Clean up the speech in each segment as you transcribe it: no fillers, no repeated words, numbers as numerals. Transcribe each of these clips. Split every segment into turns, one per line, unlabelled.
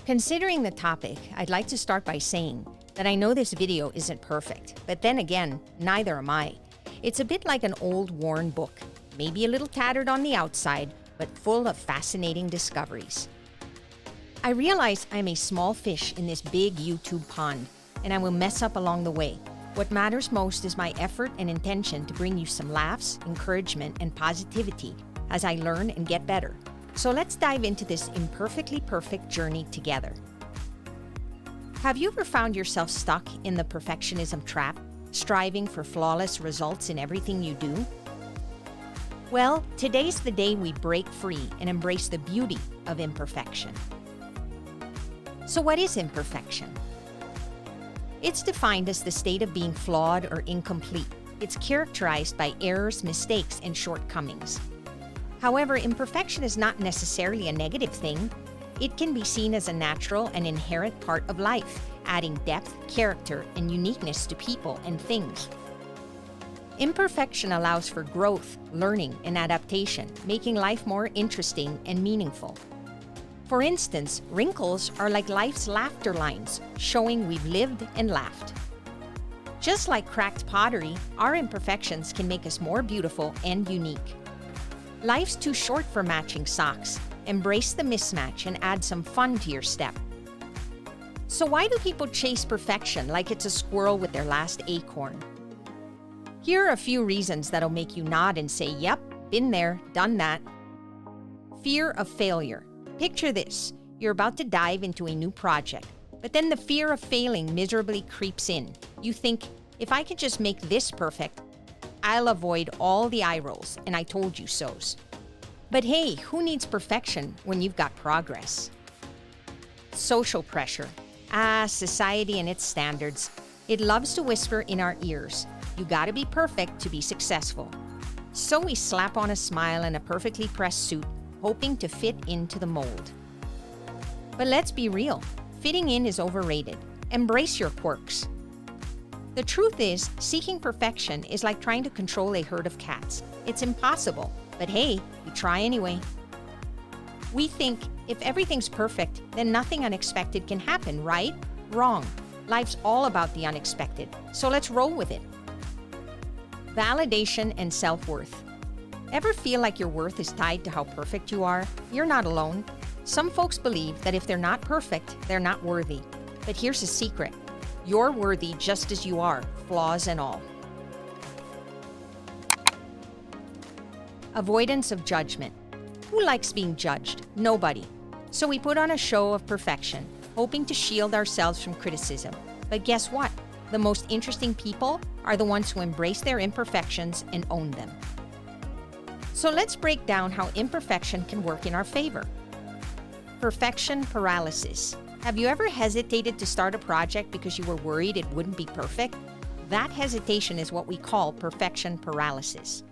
Considering the topic, I'd like to start by saying that I know this video isn't perfect, but then again, neither am I. It's a bit like an old worn book, maybe a little tattered on the outside, but full of fascinating discoveries. I realize I'm a small fish in this big YouTube pond, and I will mess up along the way. What matters most is my effort and intention to bring you some laughs, encouragement, and positivity as I learn and get better. So let's dive into this imperfectly perfect journey together. Have you ever found yourself stuck in the perfectionism trap, striving for flawless results in everything you do? Well, today's the day we break free and embrace the beauty of imperfection. So what is imperfection? It's defined as the state of being flawed or incomplete. It's characterized by errors, mistakes, and shortcomings. However, imperfection is not necessarily a negative thing. It can be seen as a natural and inherent part of life, adding depth, character, and uniqueness to people and things. Imperfection allows for growth, learning, and adaptation, making life more interesting and meaningful. For instance, wrinkles are like life's laughter lines, showing we've lived and laughed. Just like cracked pottery, our imperfections can make us more beautiful and unique. Life's too short for matching socks. Embrace the mismatch and add some fun to your step. So why do people chase perfection like it's a squirrel with their last acorn? Here are a few reasons that'll make you nod and say, yep, been there, done that. Fear of failure. Picture this. You're about to dive into a new project, but then the fear of failing miserably creeps in. You think, if I could just make this perfect, I'll avoid all the eye rolls and I told you so's. But hey, who needs perfection when you've got progress? Social pressure. Society and its standards. It loves to whisper in our ears, you gotta be perfect to be successful. So we slap on a smile and a perfectly pressed suit, hoping to fit into the mold. But let's be real, fitting in is overrated. Embrace your quirks. The truth is, seeking perfection is like trying to control a herd of cats. It's impossible, but hey, we try anyway. We think if everything's perfect, then nothing unexpected can happen, right? Wrong. Life's all about the unexpected, so let's roll with it. Validation and self-worth. Ever feel like your worth is tied to how perfect you are? You're not alone. Some folks believe that if they're not perfect, they're not worthy. But here's a secret. You're worthy just as you are, flaws and all. Avoidance of judgment. Who likes being judged? Nobody. So we put on a show of perfection, hoping to shield ourselves from criticism. But guess what? The most interesting people are the ones who embrace their imperfections and own them. So let's break down how imperfection can work in our favor. Perfection paralysis. Have you ever hesitated to start a project because you were worried it wouldn't be perfect? That hesitation is what we call perfection paralysis.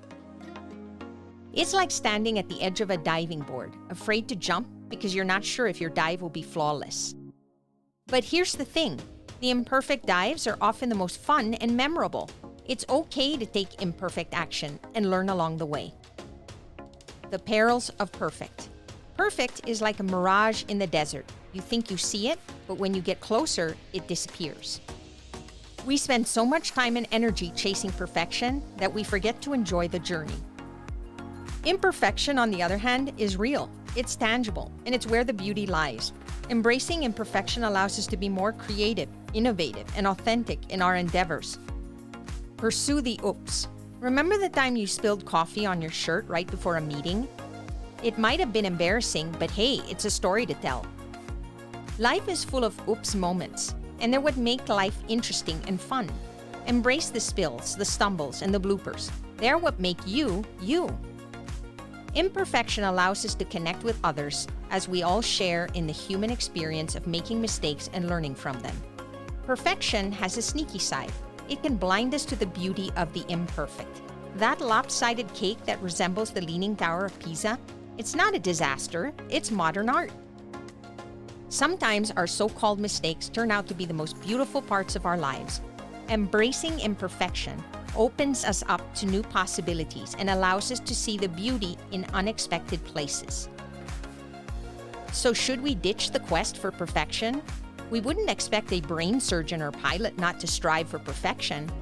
It's like standing at the edge of a diving board, afraid to jump because you're not sure if your dive will be flawless. But here's the thing, the imperfect dives are often the most fun and memorable. It's okay to take imperfect action and learn along the way. The perils of perfect. Perfect is like a mirage in the desert. You think you see it, but when you get closer, it disappears. We spend so much time and energy chasing perfection that we forget to enjoy the journey. Imperfection, on the other hand, is real. It's tangible, and it's where the beauty lies. Embracing imperfection allows us to be more creative, innovative, and authentic in our endeavors. Pursue the oops. Remember the time you spilled coffee on your shirt right before a meeting? It might have been embarrassing, but hey, it's a story to tell. Life is full of oops moments, and they're what make life interesting and fun. Embrace the spills, the stumbles, and the bloopers. They're what make you, you. Imperfection allows us to connect with others as we all share in the human experience of making mistakes and learning from them. Perfection has a sneaky side. It can blind us to the beauty of the imperfect. That lopsided cake that resembles the Leaning Tower of Pisa, it's not a disaster, it's modern art. Sometimes our so-called mistakes turn out to be the most beautiful parts of our lives. Embracing imperfection opens us up to new possibilities and allows us to see the beauty in unexpected places. So should we ditch the quest for perfection? We wouldn't expect a brain surgeon or pilot not to strive for perfection.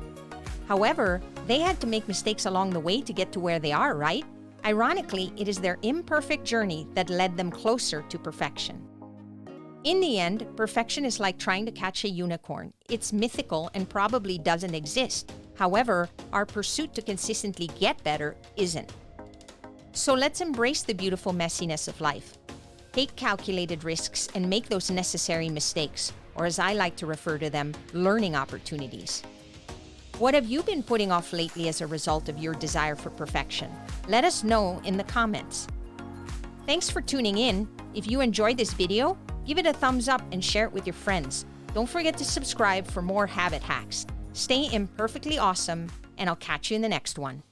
However, they had to make mistakes along the way to get to where they are, right? Ironically, it is their imperfect journey that led them closer to perfection. In the end, perfection is like trying to catch a unicorn. It's mythical and probably doesn't exist. However, our pursuit to consistently get better isn't. So let's embrace the beautiful messiness of life. Take calculated risks and make those necessary mistakes, or as I like to refer to them, learning opportunities. What have you been putting off lately as a result of your desire for perfection? Let us know in the comments. Thanks for tuning in. If you enjoyed this video, give it a thumbs up and share it with your friends. Don't forget to subscribe for more habit hacks. Stay imperfectly awesome, and I'll catch you in the next one.